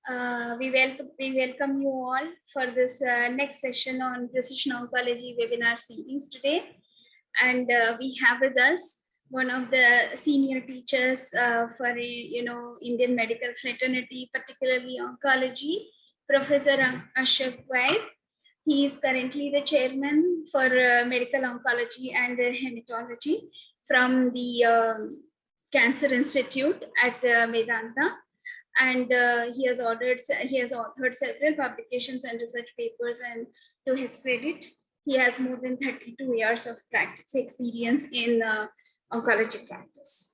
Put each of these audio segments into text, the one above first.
We welcome you all for this next session on precision oncology webinar series today, and we have with us one of the senior teachers for Indian medical fraternity, particularly oncology, Professor Ashok Vaid. He is currently the chairman for medical oncology and hematology from the Cancer Institute at Medanta, and he has authored several publications and research papers, and to his credit, he has more than 32 years of practice experience in oncology practice.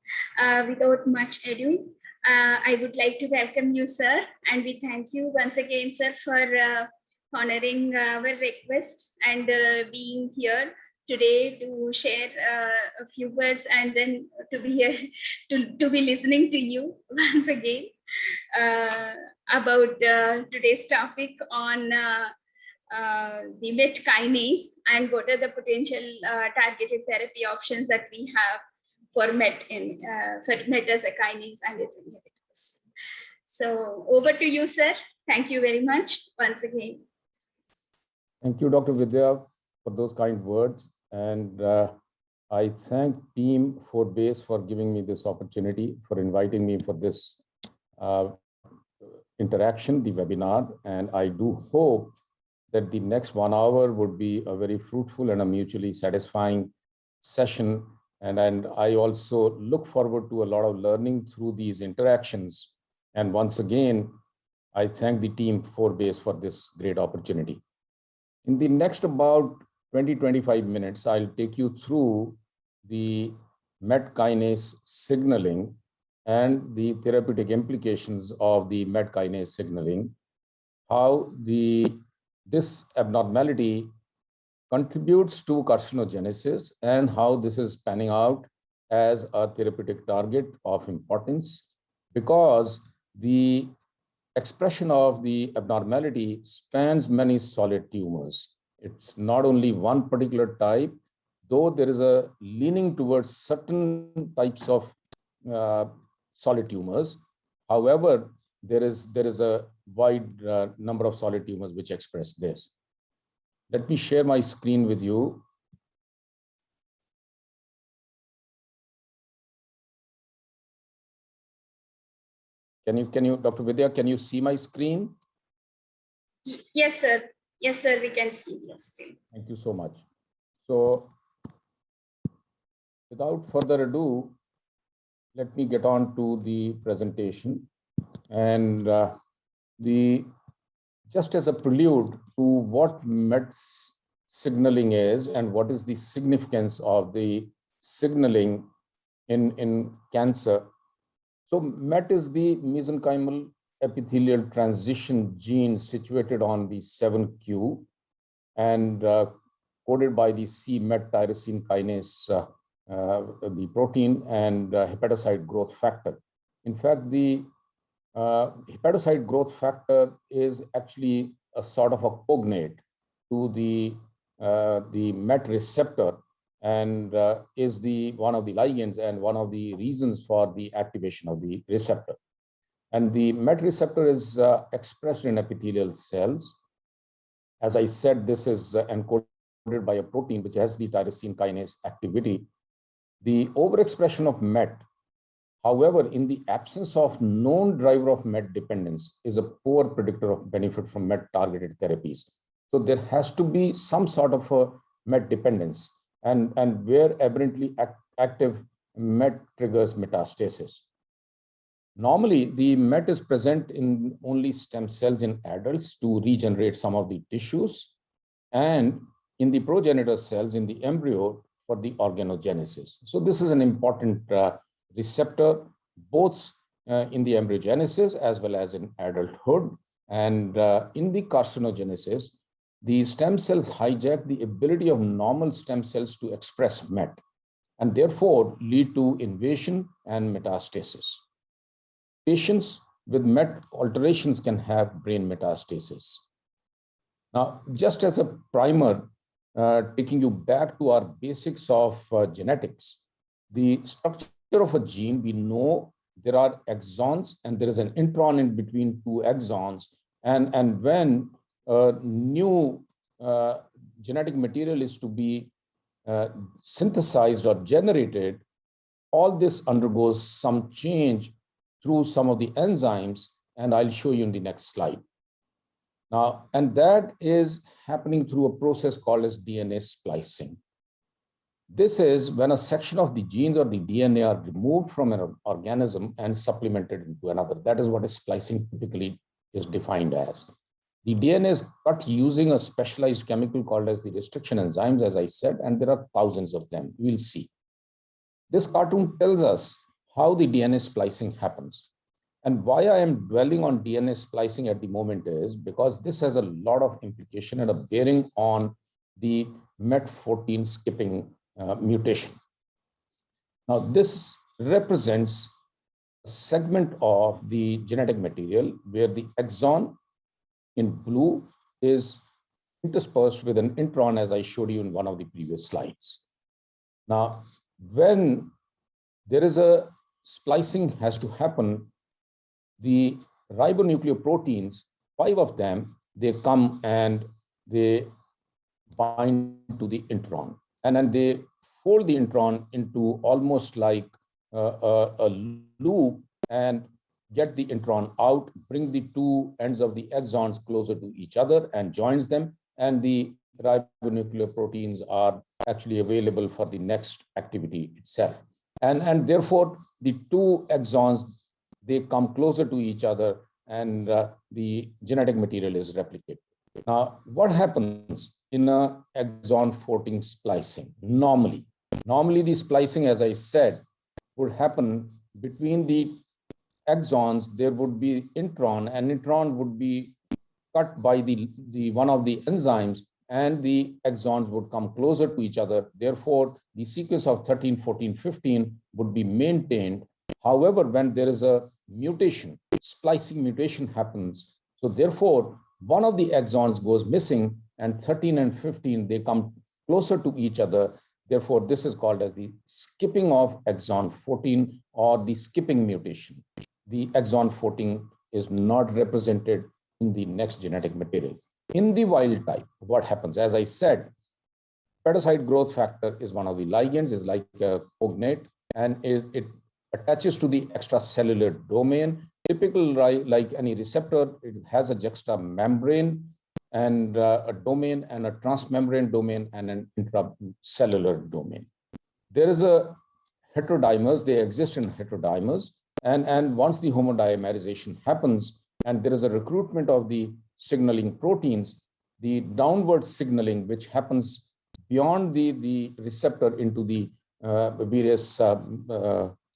Without much ado, I would like to welcome you, sir, and we thank you once again, sir, for honoring our request and being here today to share a few words, and then to be here to be listening to you once again about today's topic on the MET kinase and what are the potential targeted therapy options that we have for MET as a kinase and its inhibitors. So over to you, sir. Thank you very much once again. Thank you, Dr. Vidya, for those kind words. And I thank Team 4Base for giving me this opportunity, for inviting me for this interaction, the webinar. And I do hope that the next 1 hour would be a very fruitful and a mutually satisfying session. And I also look forward to a lot of learning through these interactions. And once again, I thank the Team 4Base for this great opportunity. In the next about 20-25 minutes, I'll take you through the MET kinase signaling and the therapeutic implications of the MET kinase signaling, how this abnormality contributes to carcinogenesis, and how this is panning out as a therapeutic target of importance, because the expression of the abnormality spans many solid tumors. It's not only one particular type, though there is a leaning towards certain types of solid tumors. However, there is a wide number of solid tumors which express this. Let me share my screen with you. Can you, Dr. Vidya, can you see my screen? Yes, sir. Yes, sir, we can see your screen. Thank you so much. So without further ado, let me get on to the presentation. And just as a prelude to what MET signaling is and what is the significance of the signaling in cancer. So MET is the mesenchymal epithelial transition gene situated on the 7q and coded by the c-MET tyrosine kinase, the protein, and hepatocyte growth factor. In fact, the hepatocyte growth factor is actually a sort of a cognate to the MET receptor, and is one of the ligands and one of the reasons for the activation of the receptor. And the MET receptor is expressed in epithelial cells. As I said, this is encoded by a protein which has the tyrosine kinase activity. The overexpression of MET, however, in the absence of known driver of MET dependence, is a poor predictor of benefit from MET targeted therapies. So there has to be some sort of a MET dependence, and where aberrantly active MET triggers metastasis. Normally, the MET is present in only stem cells in adults to regenerate some of the tissues, and in the progenitor cells in the embryo for the organogenesis. So this is an important receptor, both in the embryogenesis as well as in adulthood. And in the carcinogenesis, the stem cells hijack the ability of normal stem cells to express MET, and therefore lead to invasion and metastasis. Patients with MET alterations can have brain metastasis. Now, just as a primer, taking you back to our basics of genetics, the structure of a gene, we know there are exons and there is an intron in between two exons. And when new genetic material is to be synthesized or generated, all this undergoes some change through some of the enzymes, and I'll show you in the next slide. Now, and that is happening through a process called as DNA splicing. This is when a section of the genes or the DNA are removed from an organism and supplemented into another. That is what a splicing typically is defined as. The DNA is cut using a specialized chemical called as the restriction enzymes, as I said, and there are thousands of them. We'll see. This cartoon tells us how the DNA splicing happens. And why I am dwelling on DNA splicing at the moment is because this has a lot of implication and a bearing on the MET14 skipping mutation. Now, this represents a segment of the genetic material where the exon in blue is interspersed with an intron, as I showed you in one of the previous slides. Now, when there is a splicing has to happen, the ribonucleoproteins, 5 of them, they come and they bind to the intron. And then they fold the intron into almost like a loop and get the intron out, bring the two ends of the exons closer to each other and joins them. And the ribonucleoproteins are actually available for the next activity itself. And therefore, the two exons, they come closer to each other and the genetic material is replicated. Now, what happens in a exon 14 splicing? Normally the splicing, as I said, would happen between the exons. There would be intron, and intron would be cut by the one of the enzymes, and the exons would come closer to each other. Therefore, the sequence of 13, 14, 15 would be maintained. However, when there is a mutation, splicing mutation happens. So therefore, one of the exons goes missing, and 13 and 15, they come closer to each other. Therefore, this is called as the skipping of exon 14 or the skipping mutation. The exon 14 is not represented in the next genetic material. In the wild type, what happens? As I said, hepatocyte growth factor is one of the ligands, is like a cognate, and it attaches to the extracellular domain. Typical, like any receptor, it has a juxtamembrane and a domain and a transmembrane domain and an intracellular domain. There is a heterodimers, they exist in heterodimers, and once the homodimerization happens and there is a recruitment of the signaling proteins, the downward signaling, which happens beyond the receptor into the various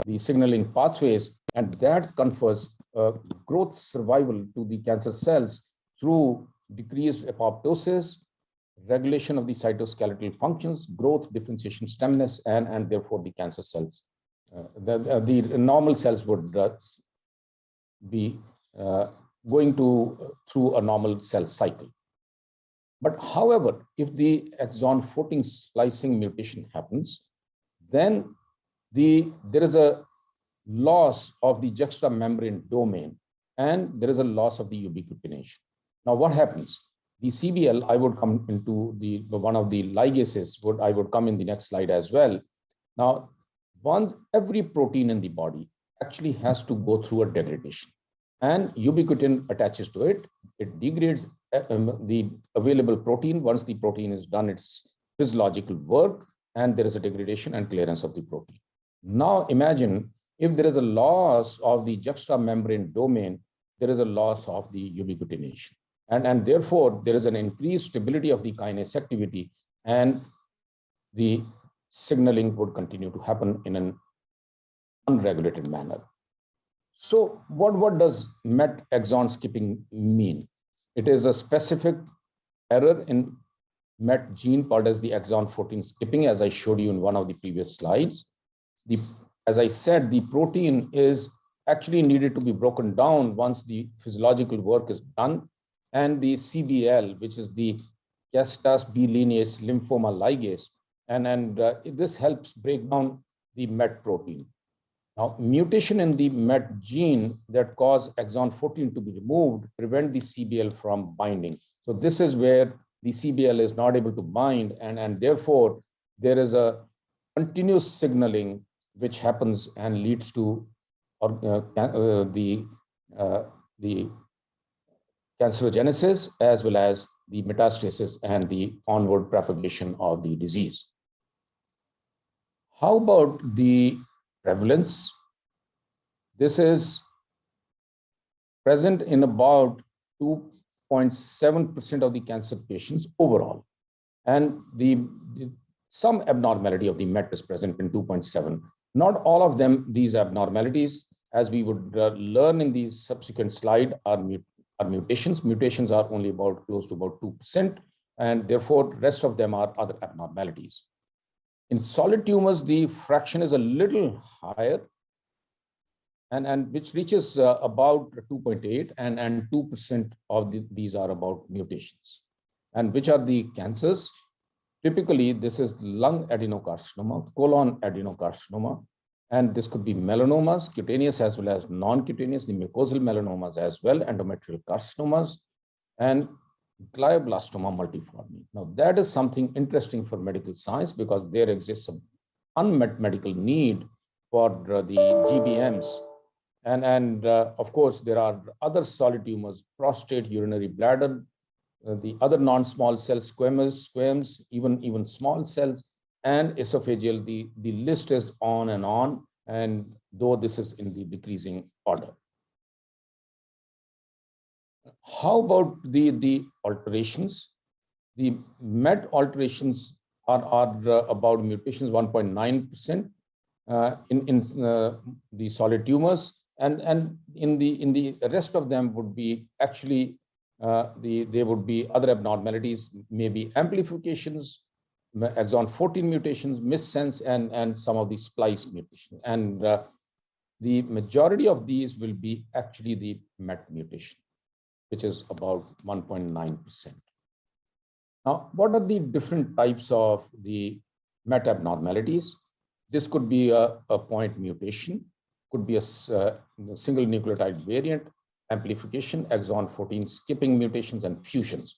the signaling pathways, and that confers growth survival to the cancer cells through decreased apoptosis, regulation of the cytoskeletal functions, growth, differentiation, stemness, and therefore the cancer cells. The normal cells would be going through a normal cell cycle. But however, if the exon 14 splicing mutation happens, then there is a loss of the juxtamembrane domain, and there is a loss of the ubiquitination. Now, what happens? The CBL, I would come into one of the ligases, I would come in the next slide as well. Now, every protein in the body actually has to go through a degradation, and ubiquitin attaches to it. It degrades the available protein. Once the protein is done its physiological work, and there is a degradation and clearance of the protein. Now imagine if there is a loss of the juxtamembrane domain, there is a loss of the ubiquitination. And therefore, there is an increased stability of the kinase activity, and the signaling would continue to happen in an unregulated manner. So what does MET exon skipping mean? It is a specific error in MET gene called as the exon 14 skipping, as I showed you in one of the previous slides. As I said, the protein is actually needed to be broken down once the physiological work is done, and the CBL, which is the Caspase B linease lymphoma ligase, and this helps break down the MET protein. Now, mutation in the MET gene that cause exon 14 to be removed prevent the CBL from binding. So this is where the CBL is not able to bind, and therefore there is a continuous signaling which happens and leads to the cancerogenesis as well as the metastasis and the onward propagation of the disease. How about the prevalence? This is present in about 2.7% of the cancer patients overall. And some abnormality of the MET is present in 2.7. Not all of them, these abnormalities, as we would learn in the subsequent slide, are mutations. Mutations are only about close to about 2%, and therefore rest of them are other abnormalities. In solid tumors, the fraction is a little higher, and which reaches about 2.8, and 2% of these are about mutations. And which are the cancers? Typically, this is lung adenocarcinoma, colon adenocarcinoma, and this could be melanomas, cutaneous as well as non-cutaneous, the mucosal melanomas as well, endometrial carcinomas, and glioblastoma multiforme. Now, that is something interesting for medical science because there exists some unmet medical need for the GBMs. And of course, there are other solid tumors, prostate, urinary bladder, the other non-small cell squamous, even small cells, and esophageal. The list is on, and though this is in the decreasing order. How about the alterations? The MET alterations are about mutations 1.9% in the solid tumors, and in the rest of them would be actually there would be other abnormalities, maybe amplifications, exon 14 mutations, missense, and some of the splice mutations. And the majority of these will be actually the MET mutation, which is about 1.9%. Now, what are the different types of the MET abnormalities? This could be a point mutation, could be a single nucleotide variant, amplification, exon 14 skipping mutations, and fusions.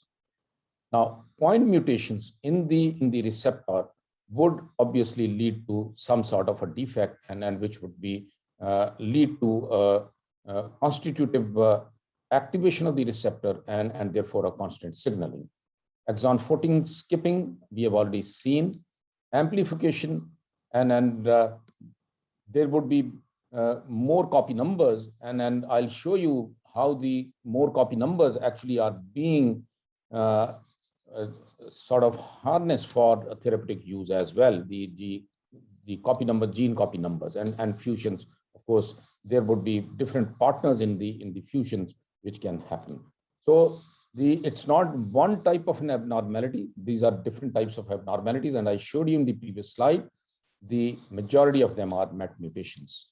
Now, point mutations in the receptor would obviously lead to some sort of a defect, and which would be lead to a constitutive activation of the receptor and therefore a constant signaling. Exon 14 skipping, we have already seen. Amplification, and there would be more copy numbers, and I'll show you how the more copy numbers actually are being sort of harnessed for therapeutic use as well. The copy number, gene copy numbers, and fusions. Of course, there would be different partners in the fusions which can happen. So it's not one type of an abnormality. These are different types of abnormalities, and I showed you in the previous slide. The majority of them are MET mutations.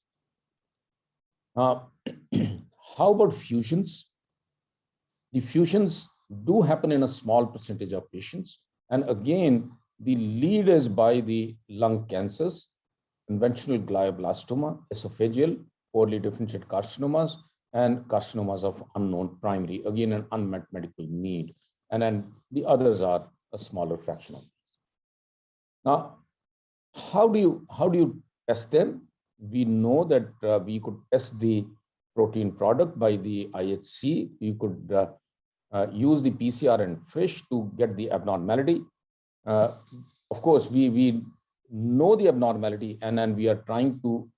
How about fusions? The fusions do happen in a small percentage of patients. And again, the lead is by the lung cancers, conventional glioblastoma, esophageal, poorly differentiated carcinomas, and carcinomas of unknown primary, again, an unmet medical need. And then the others are a smaller fraction of these. Now, how do you test them? We know that we could test the protein product by the IHC. You could use the PCR and FISH to get the abnormality. Of course, we know the abnormality, and then we are trying to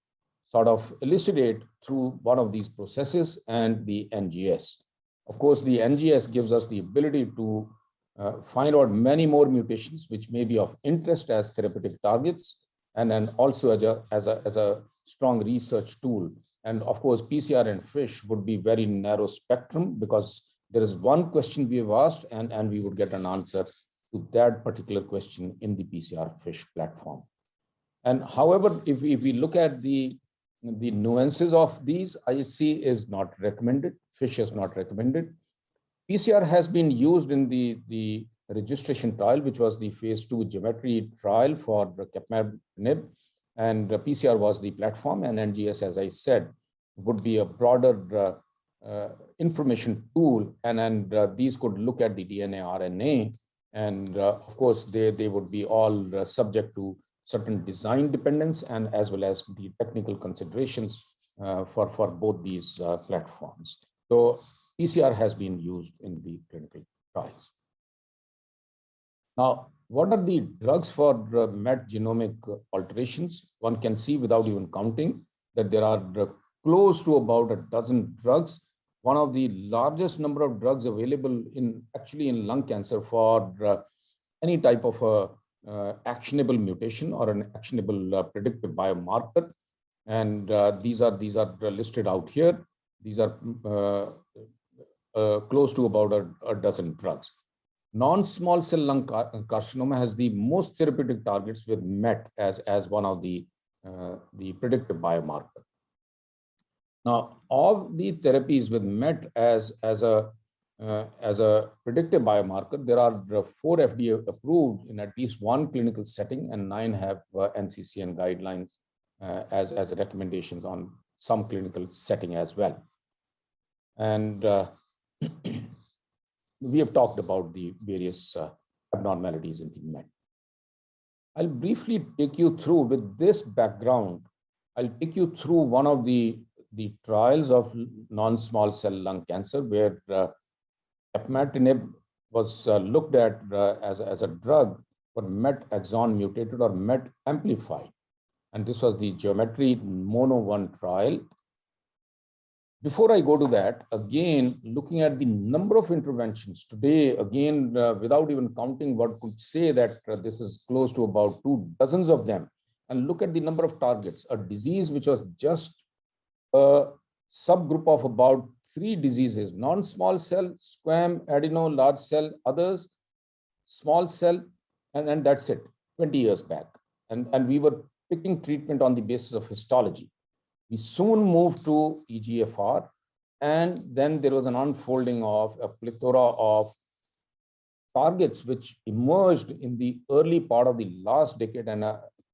sort of elucidate through one of these processes and the NGS. Of course, the NGS gives us the ability to find out many more mutations which may be of interest as therapeutic targets, and then also as a strong research tool. And of course, PCR and FISH would be very narrow spectrum because there is one question we have asked, and we would get an answer to that particular question in the PCR FISH platform. And however, if we look at the nuances of these, IHC is not recommended, FISH is not recommended. PCR has been used in the registration trial, which was the phase 2 geometry trial for capmatinib, And PCR was the platform, and NGS, as I said, would be a broader information tool, and these could look at the DNA, RNA, and of course, they would be all subject to certain design dependence and as well as the technical considerations for both these platforms. So PCR has been used in the clinical trials. Now, what are the drugs for MET genomic alterations? One can see without even counting that there are close to about a dozen drugs. One of the largest number of drugs available actually in lung cancer for any type of actionable mutation or an actionable predictive biomarker. And these are listed out here. These are close to about a dozen drugs. Non-small cell lung carcinoma has the most therapeutic targets with MET as one of the predictive biomarker. Now, of the therapies with MET as a predictive biomarker, there are 4 FDA approved in at least one clinical setting, and 9 have NCCN guidelines as recommendations on some clinical setting as well. And we have talked about the various abnormalities in the MET. I'll briefly take you through, with this background, I'll take you through one of the trials of non-small cell lung cancer where capmatinib was looked at as a drug for MET exon mutated or MET amplified. And this was the Geometry Mono-1 trial. Before I go to that, again, looking at the number of interventions today, again, without even counting, what could say that this is close to about 2 dozens of them. And look at the number of targets, a disease which was just a subgroup of about 3 diseases: non-small cell, squam, adeno, large cell, others, small cell, and that's it, 20 years back. And we were picking treatment on the basis of histology. We soon moved to EGFR, and then there was an unfolding of a plethora of targets which emerged in the early part of the last decade and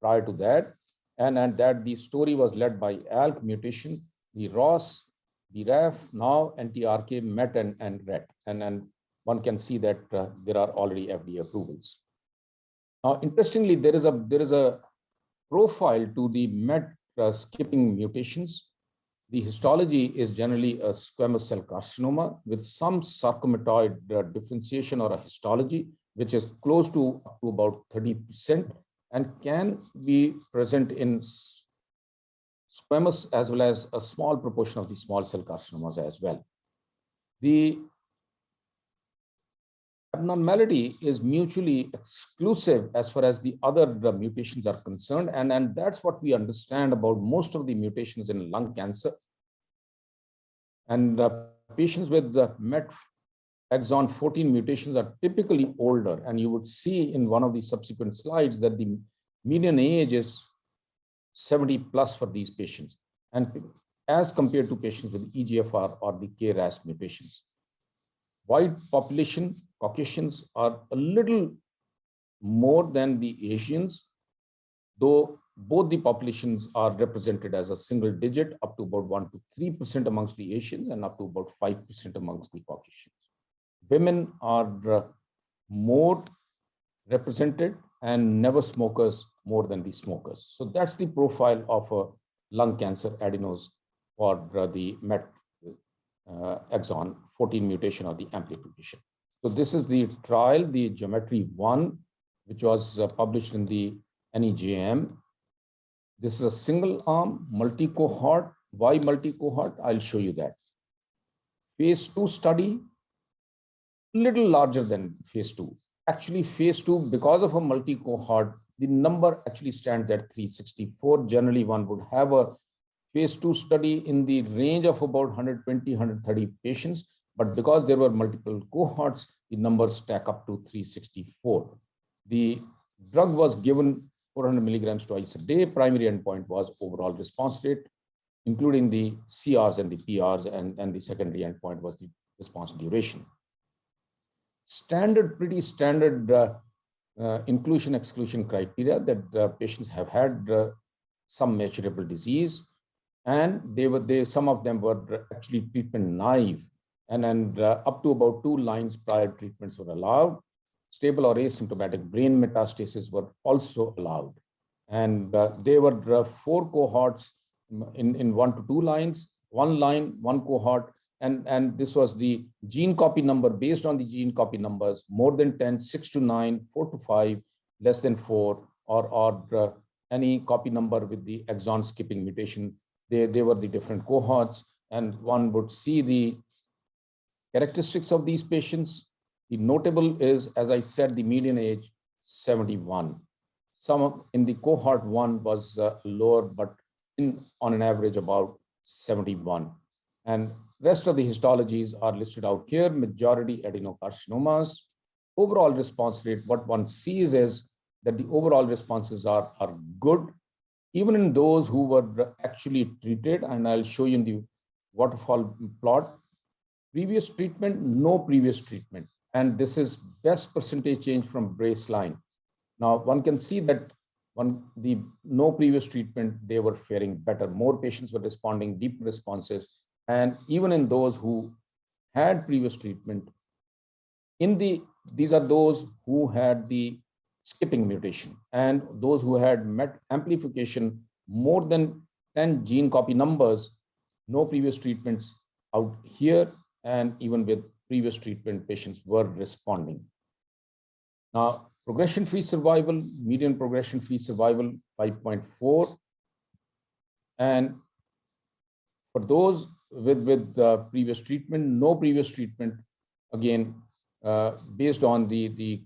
prior to that, and that the story was led by ALK mutation, the ROS, the RAF, now NTRK, MET, and RET, and one can see that there are already FDA approvals. Now, interestingly, there is a profile to the MET skipping mutations. The histology is generally a squamous cell carcinoma with some sarcomatoid differentiation or a histology, which is close to about 30% and can be present in squamous as well as a small proportion of the small cell carcinomas as well. The abnormality is mutually exclusive as far as the other mutations are concerned, and that's what we understand about most of the mutations in lung cancer. And patients with the MET exon 14 mutations are typically older, and you would see in one of the subsequent slides that the median age is 70 plus for these patients, and as compared to patients with EGFR or the KRAS mutations. White population, Caucasians are a little more than the Asians, though both the populations are represented as a single digit, up to about 1 to 3% amongst the Asians and up to about 5% amongst the Caucasians. Women are more represented and never smokers more than the smokers. So that's the profile of a lung cancer adenos for the MET exon 14 mutation or the amplification. So this is the trial, the Geometry 1, which was published in the NEJM. This is a single arm, multi-cohort. Why multi-cohort? I'll show you that. Phase 2 study, little larger than phase 2. Actually, phase 2, because of a multi-cohort, the number actually stands at 364. Generally, one would have a phase 2 study in the range of about 120, 130 patients. But because there were multiple cohorts, the numbers stack up to 364. The drug was given 400 milligrams twice a day. Primary endpoint was overall response rate, including the CRs and the PRs, and the secondary endpoint was the response duration. Pretty standard inclusion-exclusion criteria that patients have had some measurable disease, and some of them were actually treatment naive, and up to about 2 lines prior treatments were allowed. Stable or asymptomatic brain metastases were also allowed. And there were 4 cohorts in 1 to 2 lines, 1 line, 1 cohort, and this was the gene copy number based on the gene copy numbers, more than 10, 6 to 9, 4 to 5, less than 4, or any copy number with the exon skipping mutation. They were the different cohorts, and one would see the characteristics of these patients. The notable is, as I said, the median age 71. Some in the cohort 1 was lower, but on an average about 71. And rest of the histologies are listed out here. Majority adenocarcinomas. Overall response rate, what one sees is that the overall responses are good, even in those who were actually treated. And I'll show you in the waterfall plot. Previous treatment, no previous treatment. And this is best percentage change from baseline. Now, one can see that the no previous treatment, they were faring better. More patients were responding, deep responses. And even in those who had previous treatment, these are those who had the skipping mutation and those who had MET amplification more than 10 gene copy numbers, no previous treatments out here, and even with previous treatment, patients were responding. Now, progression-free survival, median progression-free survival 5.4. And for those with previous treatment, no previous treatment, again, based on the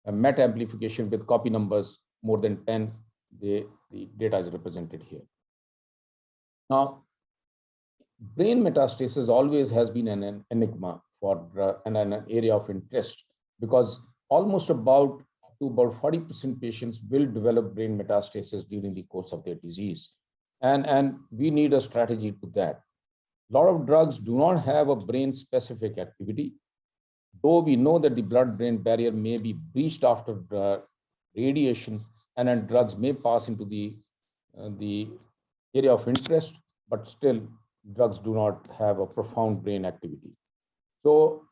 MET amplification with copy numbers more than 10, the data is represented here. Now, brain metastasis always has been an enigma for an area of interest, because almost about 40% patients will develop brain metastasis during the course of their disease. And we need a strategy to that. A lot of drugs do not have a brain-specific activity, though we know that the blood-brain barrier may be breached after radiation, and then drugs may pass into the area of interest, but still drugs do not have a profound brain activity. So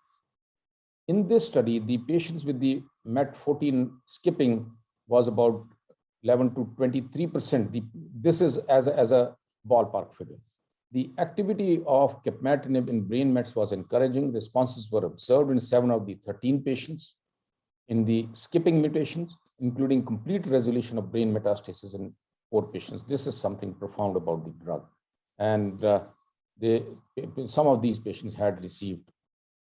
in this study, the patients with the MET14 skipping was about 11 to 23%. This is as a ballpark figure. The activity of capmatinib in brain mets was encouraging. Responses were observed in 7 of the 13 patients in the skipping mutations, including complete resolution of brain metastasis in 4 patients. This is something profound about the drug. And some of these patients had received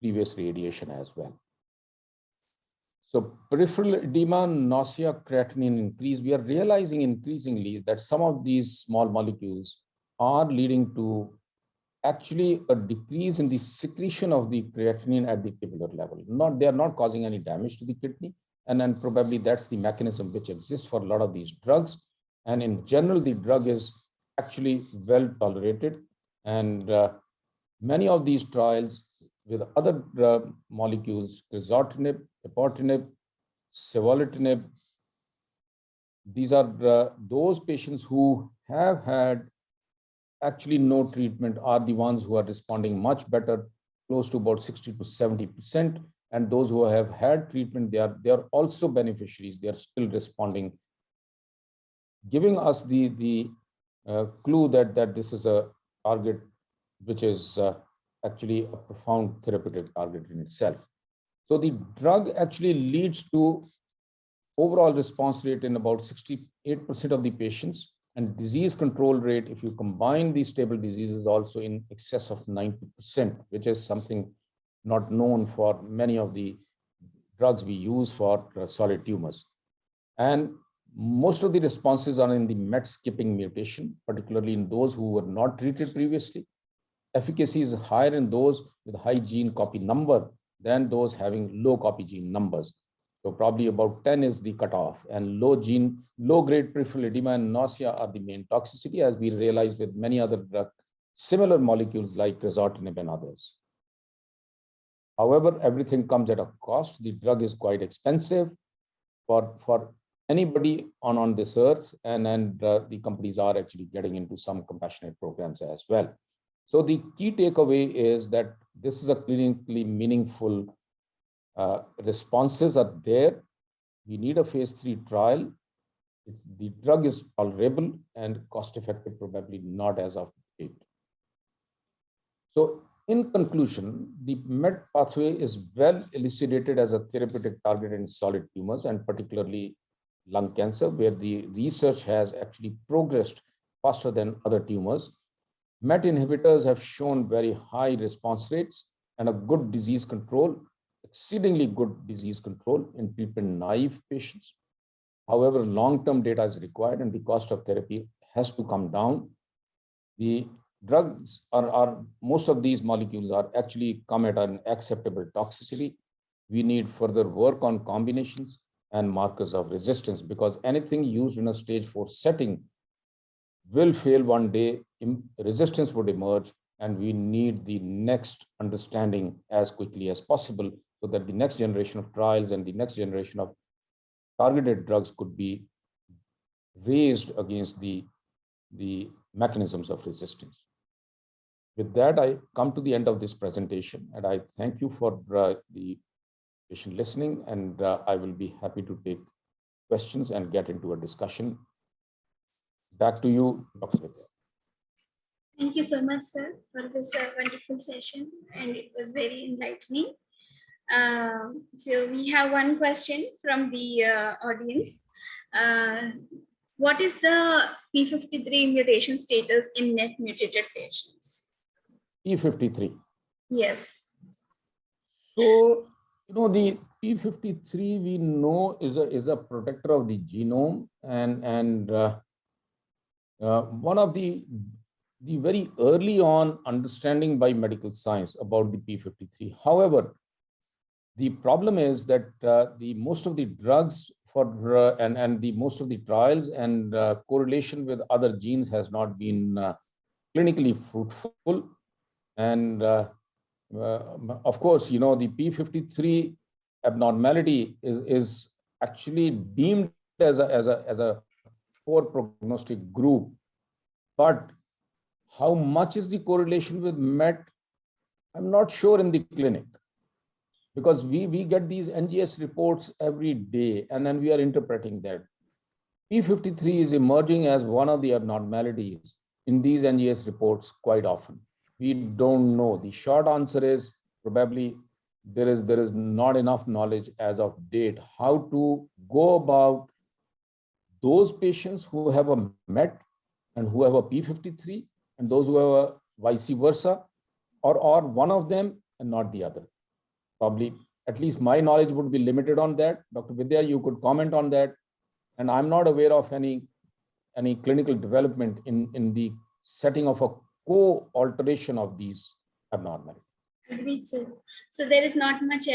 previous radiation as well. So peripheral edema, nausea, creatinine increase. We are realizing increasingly that some of these small molecules are leading to actually a decrease in the secretion of the creatinine at the tubular level. They are not causing any damage to the kidney. And then probably that's the mechanism which exists for a lot of these drugs. And in general, the drug is actually well tolerated. And many of these trials with other molecules, crizotinib, tepotinib, savolitinib, these are those patients who have had actually no treatment are the ones who are responding much better, close to about 60 to 70%. And those who have had treatment, they are also beneficiaries. They are still responding, giving us the clue that this is a target which is actually a profound therapeutic target in itself. So the drug actually leads to overall response rate in about 68% of the patients, and disease control rate, if you combine these stable diseases, also in excess of 90%, which is something not known for many of the drugs we use for solid tumors. And most of the responses are in the MET skipping mutation, particularly in those who were not treated previously. Efficacy is higher in those with high gene copy number than those having low copy gene numbers. So probably about 10 is the cutoff, and low grade peripheral edema and nausea are the main toxicity, as we realized with many other similar molecules like crizotinib and others. However, everything comes at a cost. The drug is quite expensive. For anybody on this earth, and the companies are actually getting into some compassionate programs as well. So the key takeaway is that this is a clinically meaningful responses are there. We need a phase 3 trial. The drug is tolerable and cost effective, probably not as of date. So in conclusion, the MET pathway is well elucidated as a therapeutic target in solid tumors, and particularly lung cancer, where the research has actually progressed faster than other tumors. MET inhibitors have shown very high response rates and a good disease control, exceedingly good disease control in treatment-naive patients. However, long-term data is required and the cost of therapy has to come down. The drugs most of these molecules are actually come at an acceptable toxicity. We need further work on combinations and markers of resistance, because anything used in a stage 4 setting will fail one day, resistance would emerge, and we need the next understanding as quickly as possible so that the next generation of trials and the next generation of targeted drugs could be raised against the mechanisms of resistance. With that, I come to the end of this presentation, and I thank you for the patient listening, and I will be happy to take questions and get into a discussion. Back to you, Dr. Vidya. Thank you so much, sir, for this wonderful session, and it was very enlightening. So we have one question from the audience. What is the P53 mutation status in MET mutated patients? P53. Yes. So, the P53 we know is a protector of the genome, and one of the very early on understanding by medical science about the P53. However, the problem is that the most of the drugs for and the most of the trials and correlation with other genes has not been clinically fruitful, and of course, the P53 abnormality is actually deemed as a poor prognostic group, but how much is the correlation with MET? I'm not sure in the clinic, because we get these NGS reports every day, and then we are interpreting that. P53 is emerging as one of the abnormalities in these NGS reports quite often. We don't know. The short answer is probably there is not enough knowledge as of date how to go about those patients who have a MET and who have a P53, and those who have a vice versa, or one of them and not the other. Probably, at least my knowledge would be limited on that. Dr. Vidya, you could comment on that. And I'm not aware of any clinical development in the setting of a co-alteration of these abnormalities. Agreed, sir. So there is not much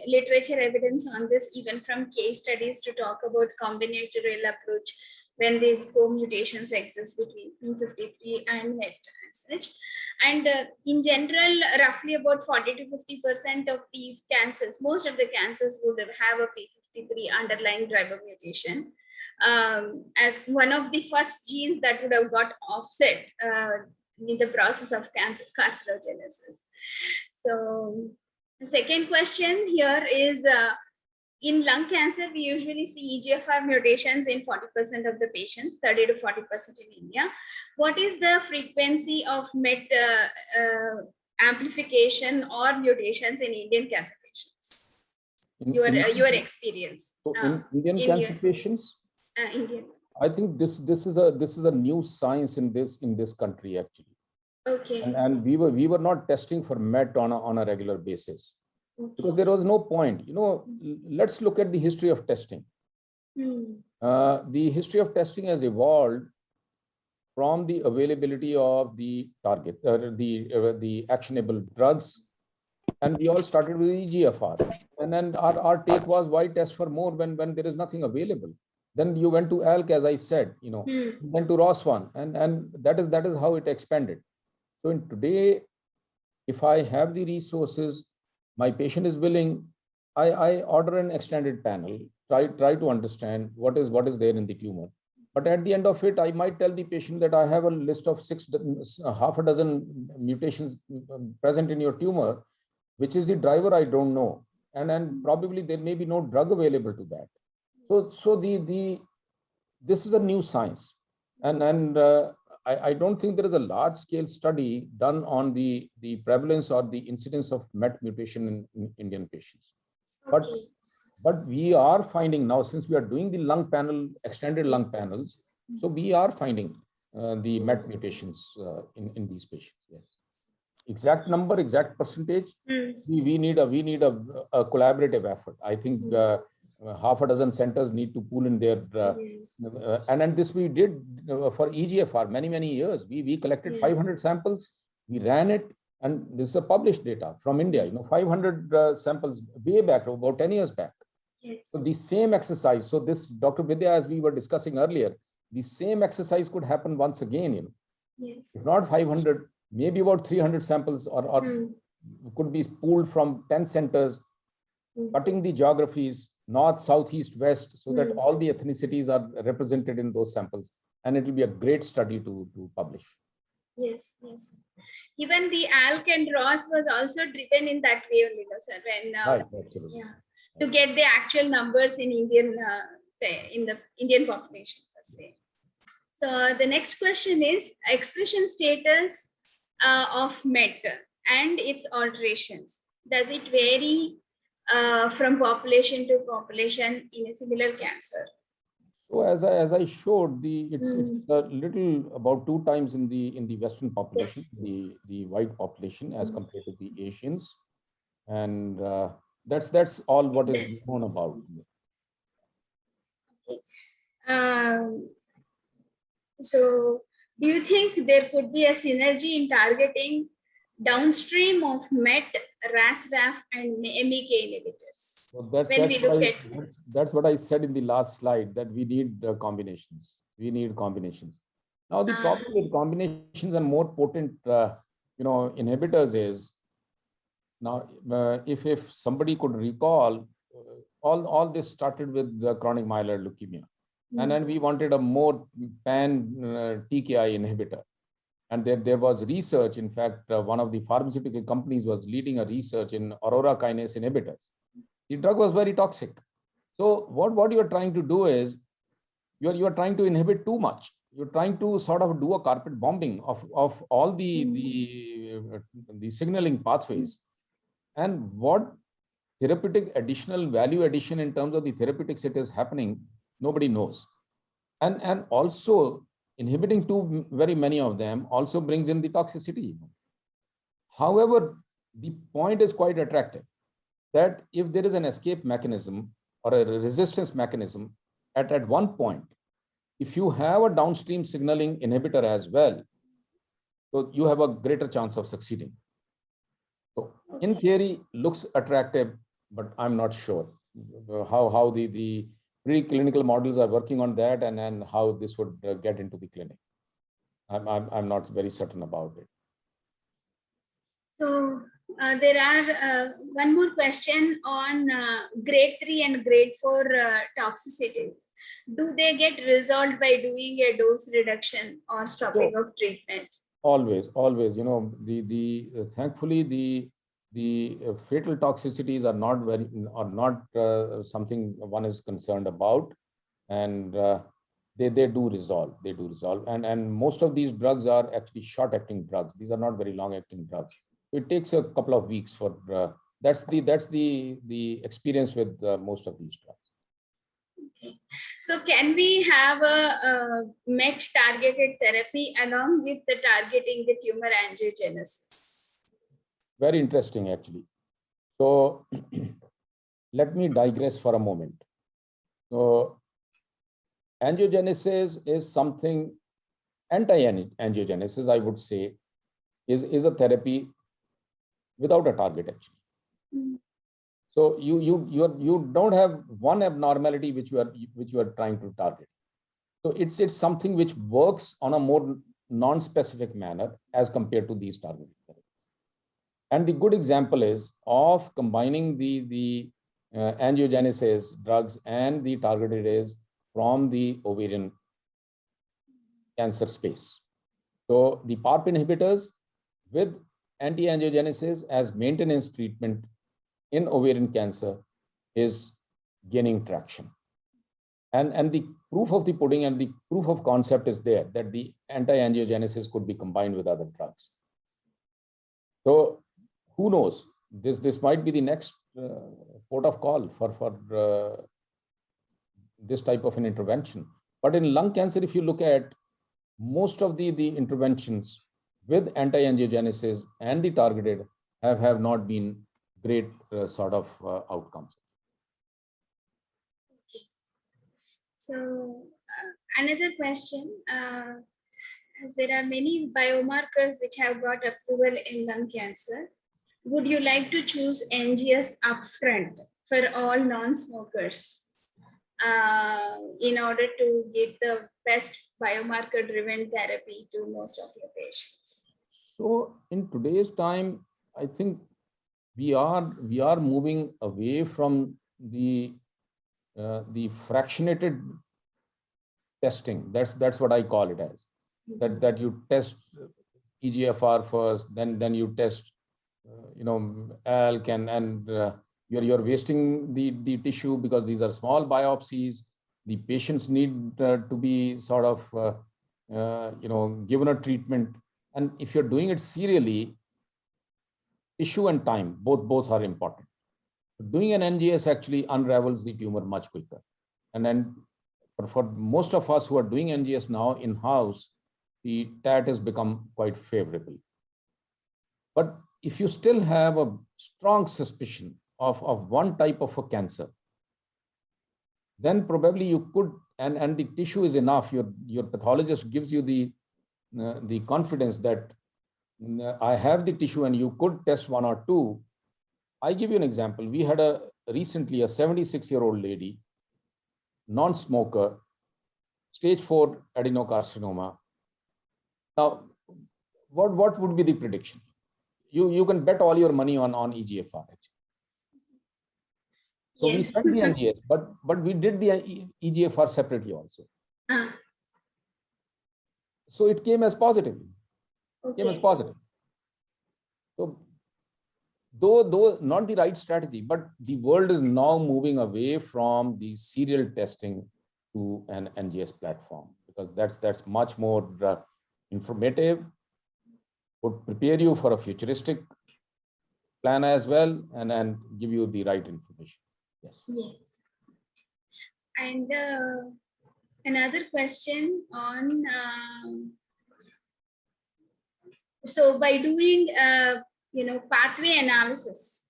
literature evidence on this, even from case studies, to talk about combinatorial approach when these co-mutations exist between P53 and MET as such. And in general, roughly about 40 to 50% of these cancers, most of the cancers would have a P53 underlying driver mutation as one of the first genes that would have got offset in the process of carcinogenesis. So the second question here is, in lung cancer, we usually see EGFR mutations in 40% of the patients, 30 to 40% in India. What is the frequency of MET amplification or mutations in Indian cancer patients? Your experience. So in Indian cancer patients? Indian. I think this is a new science in this country actually. Okay. And we were not testing for MET on a regular basis. Okay. Because there was no point. Let's look at the history of testing. The history of testing has evolved from the availability of the target, the actionable drugs, and we all started with EGFR. And then our take was, why test for more when there is nothing available? Then you went to ALK, as I said, went to ROS1, and that is how it expanded. So in today, if I have the resources, my patient is willing, I order an extended panel, try to understand what is there in the tumor. But at the end of it, I might tell the patient that I have a list of half a dozen mutations present in your tumor, which is the driver I don't know. And probably there may be no drug available to that. So this is a new science. And I don't think there is a large scale study done on the prevalence or the incidence of MET mutation in Indian patients. But we are finding now, since we are doing the lung panel, extended lung panels, so we are finding the MET mutations in these patients. Yes. Exact number, exact percentage, we need a collaborative effort. I think half a dozen centers need to pool in their and this we did for EGFR many years. We collected 500 samples, we ran it, and this is a published data from India. 500 samples way back, about 10 years back. Yes. So the same exercise. So this, Dr. Vidya, as we were discussing earlier, the same exercise could happen once again. Yes. If not 500, maybe about 300 samples or could be pooled from 10 centers, cutting the geographies, north, south, east, west, so that all the ethnicities are represented in those samples. And it will be a great study to publish. Yes, yes. Even the ALK and ROS was also driven in that way only, sir. When, right, absolutely. Yeah, to get the actual numbers in Indian in the Indian population per se. So the next question is expression status of MET and its alterations. Does it vary from population to population in a similar cancer? So as I showed, it's a little about 2 times in the Western population, yes, the white population as compared to the Asians, and that's all what is known about. Okay. So do you think there could be a synergy in targeting downstream of MET, RAS-RAF, and MEK inhibitors? So that's what I said in the last slide, that we need combinations. We need combinations. Now the problem with combinations and more potent, inhibitors is, now if somebody could recall, all this started with the chronic myeloid leukemia, and then we wanted a more pan TKI inhibitor. And there was research. In fact, one of the pharmaceutical companies was leading a research in aurora kinase inhibitors. The drug was very toxic. So what you are trying to do is, you are trying to inhibit too much. You're trying to sort of do a carpet bombing of all the signaling pathways. And what therapeutic additional value addition in terms of the therapeutics it is happening, nobody knows. And also inhibiting very many of them also brings in the toxicity. However, the point is quite attractive, that if there is an escape mechanism or a resistance mechanism at one point, if you have a downstream signaling inhibitor as well, so you have a greater chance of succeeding. So in theory, looks attractive, but I'm not sure how the preclinical models are working on that, and how this would get into the clinic. I'm not very certain about it. So there are one more question on grade 3 and grade 4 toxicities. Do they get resolved by doing a dose reduction or stopping of treatment? Always. Thankfully the fatal toxicities are not something one is concerned about, and they do resolve. And most of these drugs are actually short-acting drugs. These are not very long-acting drugs. It takes a couple of weeks for that's the experience with most of these drugs. Okay. So can we have a MET targeted therapy along with the targeting the tumor angiogenesis? Very interesting, actually. So let me digress for a moment. So angiogenesis is something, anti-angiogenesis, I would say, is a therapy without a target, actually. So you don't have one abnormality which you are trying to target. So it's something which works on a more non-specific manner as compared to these targeted therapies. And the good example is of combining the angiogenesis drugs, and the targeted is from the ovarian cancer space. So the PARP inhibitors with anti-angiogenesis as maintenance treatment in ovarian cancer is gaining traction. And the proof of the pudding and the proof of concept is there that the anti-angiogenesis could be combined with other drugs. So who knows? This might be the next port of call for this type of an intervention. But in lung cancer, if you look at most of the interventions with anti-angiogenesis and the targeted have not been great sort of outcomes. So another question, as there are many biomarkers which have got approval in lung cancer, would you like to choose NGS upfront for all non-smokers in order to give the best biomarker-driven therapy to most of your patients? So in today's time, I think we are moving away from the fractionated testing. That's what I call it as. That you test EGFR first, then you test ALK, and you're wasting the tissue because these are small biopsies. The patients need to be sort of given a treatment, and if you're doing it serially, tissue and time both are important. Doing an NGS actually unravels the tumor much quicker. And then for most of us who are doing NGS now in-house, the TAT has become quite favorable. But if you still have a strong suspicion of one type of a cancer, then probably you could, and the tissue is enough, your pathologist gives you the confidence that I have the tissue and you could test one or two. I give you an example. We had recently a 76-year-old lady, non-smoker, stage 4 adenocarcinoma. Now, what would be the prediction? You can bet all your money on EGFR. So yes. We sent the NGS, but we did the EGFR separately also. So it came as positive. Okay. Came as positive. So though not the right strategy, but the world is now moving away from the serial testing to an NGS platform, because that's much more informative, would prepare you for a futuristic plan as well, and give you the right information. Yes. Yes. And another question on, so by doing pathway analysis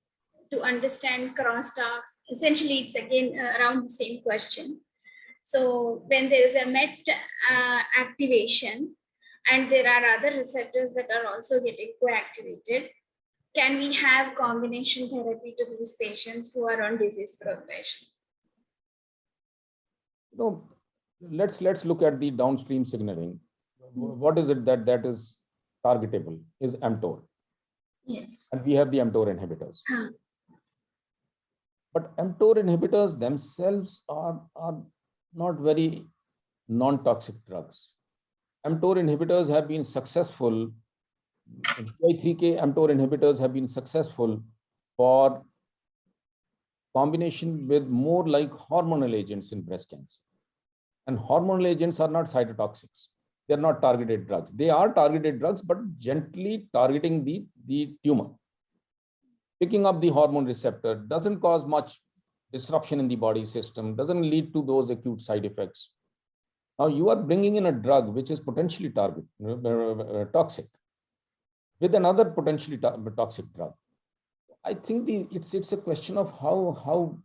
to understand crosstalks, essentially it's again around the same question. So when there is a MET activation and there are other receptors that are also getting co-activated, can we have combination therapy to these patients who are on disease progression? Let's look at the downstream signaling. What is it that is targetable? Is mTOR. Yes. And we have the mTOR inhibitors. But mTOR inhibitors themselves are not very non-toxic drugs. mTOR inhibitors have been successful. PI3K mTOR inhibitors have been successful for combination with more like hormonal agents in breast cancer. And hormonal agents are not cytotoxics. They're not targeted drugs. They are targeted drugs, but gently targeting the tumor. Picking up the hormone receptor doesn't cause much disruption in the body system, doesn't lead to those acute side effects. Now you are bringing in a drug which is potentially toxic with another potentially toxic drug. I think it's a question of how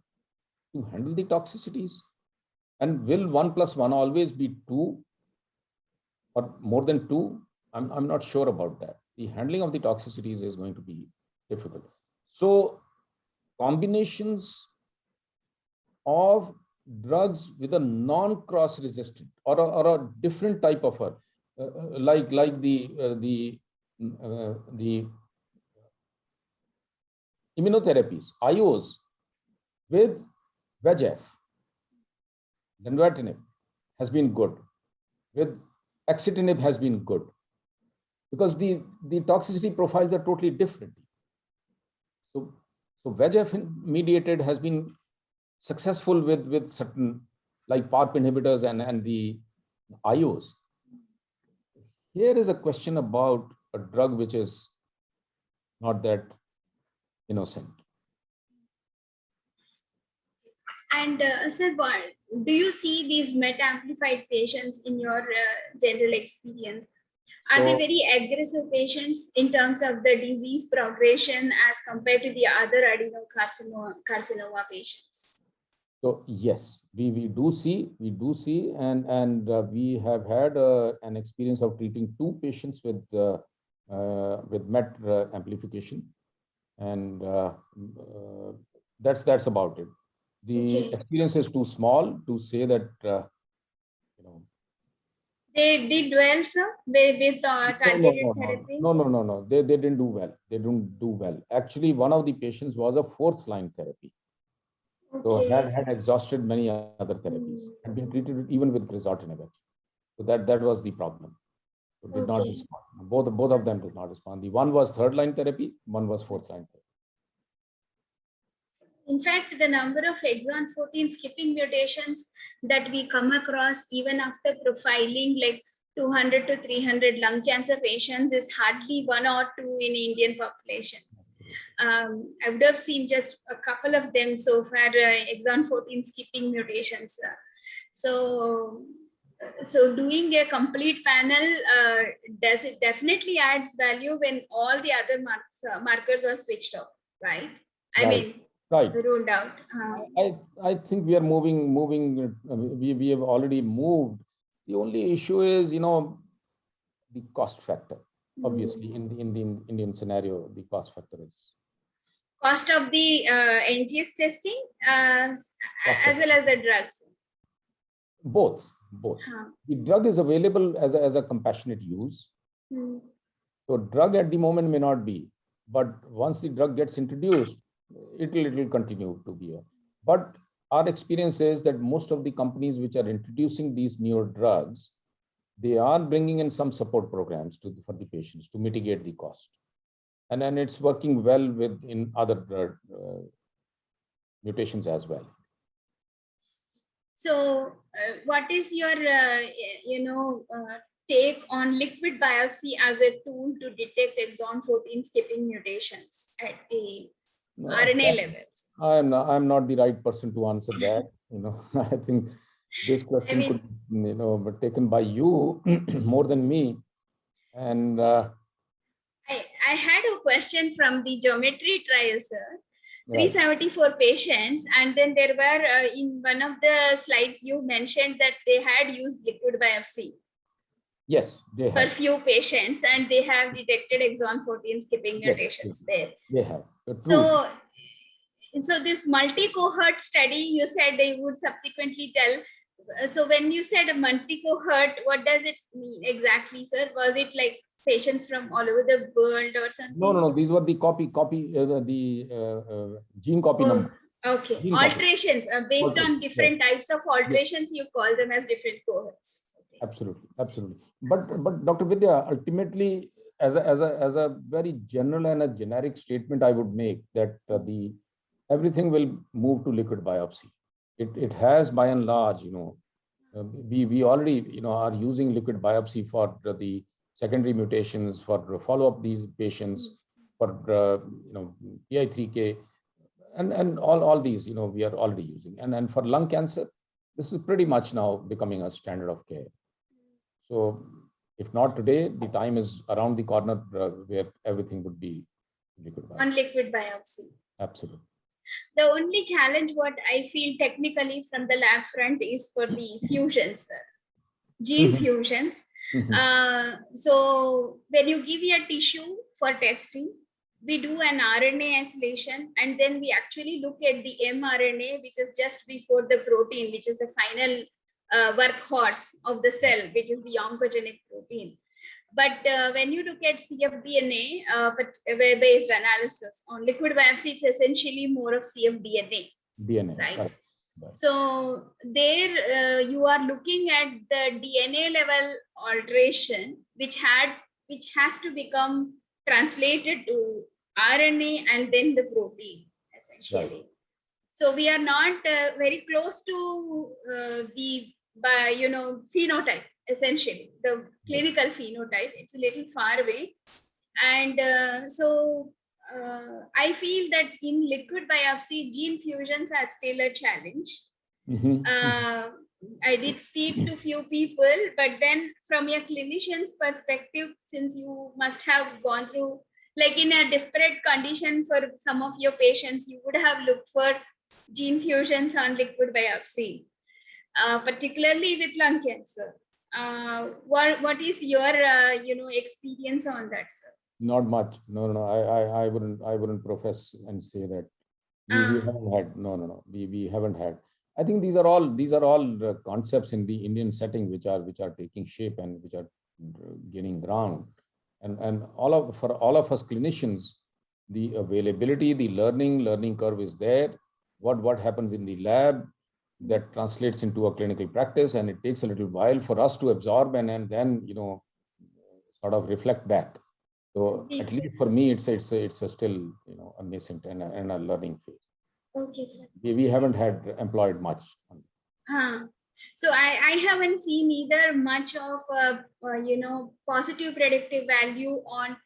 to handle the toxicities. And will 1 + 1 always be 2 or more than 2? I'm not sure about that. The handling of the toxicities is going to be difficult. So combinations of drugs with a non-cross resistant or a different type of like the immunotherapies, IOs, With VEGF, lenvatinib has been good. With axitinib has been good, because the toxicity profiles are totally different. So VEGF mediated has been successful with certain like PARP inhibitors and the IOs. Here is a question about a drug which is not that innocent. And sir, do you see these MET amplified patients in your general experience? Are they very aggressive patients in terms of the disease progression as compared to the other adenocarcinoma patients? So yes, we do see, and we have had an experience of treating 2 patients with MET amplification, and that's about it. The experience is too small to say that they did well, sir, with targeted therapy. No. They didn't do well. They didn't do well. Actually, one of the patients was a 4th line therapy. So had exhausted many other therapies, had been treated even with crizotinib. So that was the problem. So did not respond. Both of them did not respond. The one was 3rd line therapy, one was 4th line therapy. In fact, the number of exon 14 skipping mutations that we come across even after profiling like 200 to 300 lung cancer patients is hardly 1 or 2 in Indian population. I would have seen just a couple of them so far, exon 14 skipping mutations. So doing a complete panel, does it definitely adds value when all the other markers are switched off, right? Right. Ruled out. I think we are moving. We have already moved. The only issue is, the cost factor. Obviously, in the Indian scenario, the cost factor is cost of the NGS testing as well as the drugs. Both. The drug is available as a compassionate use. So drug at the moment may not be, but once the drug gets introduced, it will continue to be. But our experience is that most of the companies which are introducing these newer drugs, they are bringing in some support programs for the patients to mitigate the cost. And then it's working well in other mutations as well. So what is your, take on liquid biopsy as a tool to detect exon 14 skipping mutations at a RNA levels? I'm not the right person to answer that. I think this question could be taken by you more than me. And I had a question from the geometry trial, sir. 374 patients, and then there were in one of the slides you mentioned that they had used liquid biopsy. Yes, they have. For few patients, and they have detected exon 14 skipping mutations there. They have. So this multi-cohort study, you said they would subsequently tell. So when you said a multi-cohort, what does it mean exactly, sir? Was it like patients from all over the world or something? No. These were the gene copy number. Okay. Gene alterations based on different types of alterations, you call them as different cohorts. Okay. Absolutely. But Dr. Vidya, ultimately, as a very general and a generic statement, I would make that everything will move to liquid biopsy. It has, by and large, we already are using liquid biopsy for the secondary mutations, for follow up these patients, for PI3K, and all these we are already using, and for lung cancer, this is pretty much now becoming a standard of care. So if not today, the time is around the corner where everything would be liquid biopsy. On liquid biopsy. Absolutely. The only challenge what I feel technically from the lab front is for the fusions, gene fusions. So when you give your tissue for testing, we do an RNA isolation, and then we actually look at the mRNA, which is just before the protein, which is the final workhorse of the cell, which is the oncogenic protein. But when you look at cfDNA based analysis on liquid biopsy, it's essentially more of cfDNA. DNA. right? Right. Right. So there you are looking at the DNA level alteration, which has to become translated to RNA and then the protein, essentially. Right. So we are not very close to the phenotype, essentially the clinical phenotype. It's a little far away, and I feel that in liquid biopsy, gene fusions are still a challenge. I did speak to few people, but then from a clinician's perspective, since you must have gone through, like in a disparate condition for some of your patients, you would have looked for gene fusions on liquid biopsy, particularly with lung cancer. What is your experience on that, sir? Not much. No. I wouldn't profess and say that we haven't had. No. We haven't had. I think these are all concepts in the Indian setting which are taking shape and which are gaining ground. And for all of us clinicians, the availability, the learning curve is there. What happens in the lab that translates into a clinical practice, and it takes a little while for us to absorb and then sort of reflect back. So at least for me, it's a still a nascent and a learning phase. Okay, sir. We haven't had employed much. So I haven't seen either much of positive predictive value on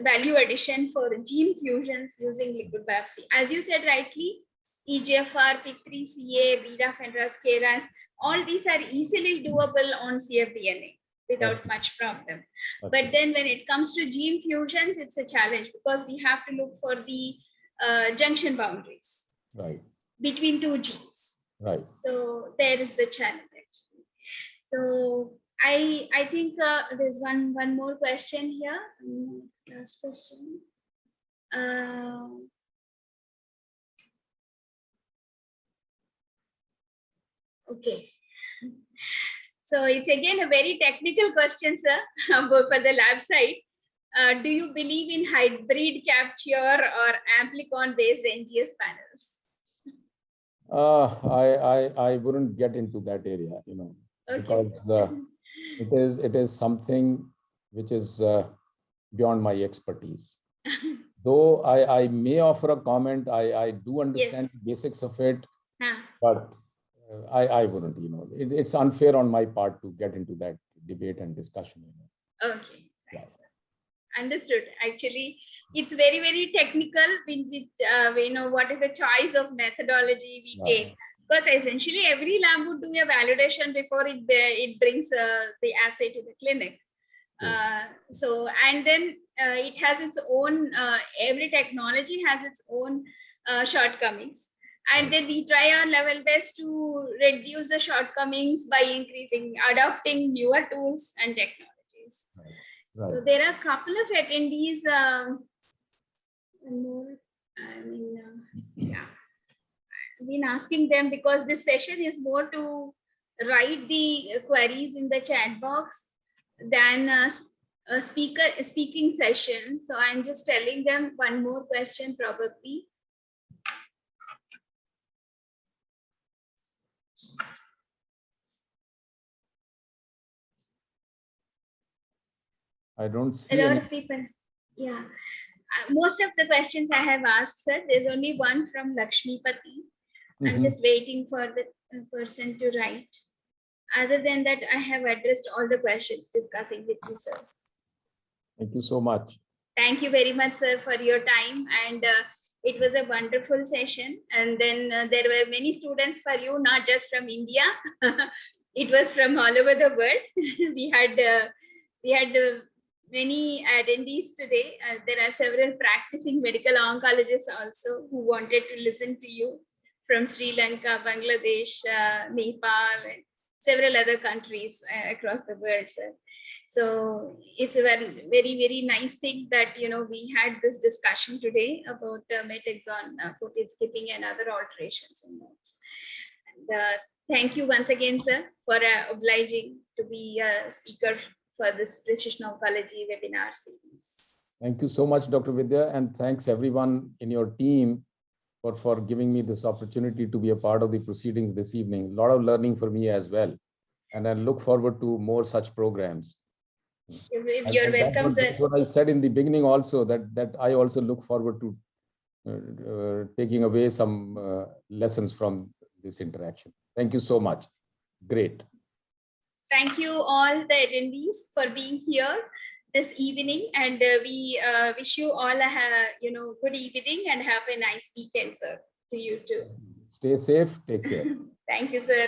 value addition for gene fusions using liquid biopsy. As you said rightly, EGFR, PIK3CA, BRAF, KRAS, all these are easily doable on cfDNA without much problem. But then when it comes to gene fusions, it's a challenge because we have to look for the junction boundaries between two genes. Right. So there is the challenge actually. So I think there's one more question here. Last question. Okay. So it's again a very technical question, sir, for the lab side. Do you believe in hybrid capture or amplicon-based NGS panels? I wouldn't get into that area, because it is something which is beyond my expertise. Though I may offer a comment, I do understand the basics of it, but I wouldn't. It's unfair on my part to get into that debate and discussion. Okay. Yes. Understood. Actually, it's very, very technical with what is the choice of methodology we take. Because essentially every lab would do a validation before it brings the assay to the clinic. And then it has its own, every technology has its own shortcomings. And then we try our level best to reduce the shortcomings by adopting newer tools and technologies. Right. So there are a couple of attendees. I've been asking them because this session is more to write the queries in the chat box than a speaking session. So I'm just telling them one more question probably. I don't see a lot of people. Yeah. Most of the questions I have asked, sir. There's only one from Lakshmipati. I'm just waiting for the person to write. Other than that, I have addressed all the questions discussing with you, sir. Thank you so much. Thank you very much, sir, for your time. And it was a wonderful session. And then there were many students for you, not just from India. It was from all over the world. We had many attendees today. There are several practicing medical oncologists also who wanted to listen to you from Sri Lanka, Bangladesh, Nepal, and several other countries across the world, sir. So it's a very, very, very nice thing that, we had this discussion today about MET exon 14 skipping and other alterations in that. And thank you once again, sir, for obliging to be a speaker for this Precision Oncology webinar series. Thank you so much, Dr. Vidya, and thanks everyone in your team for giving me this opportunity to be a part of the proceedings this evening. A lot of learning for me as well. And I look forward to more such programs. You're welcome, sir. That's what I said in the beginning also, that I also look forward to taking away some lessons from this interaction. Thank you so much. Great. Thank you all the attendees for being here this evening, and we wish you all a good evening and have a nice weekend, sir. To you too. Stay safe. Take care. Thank you, sir.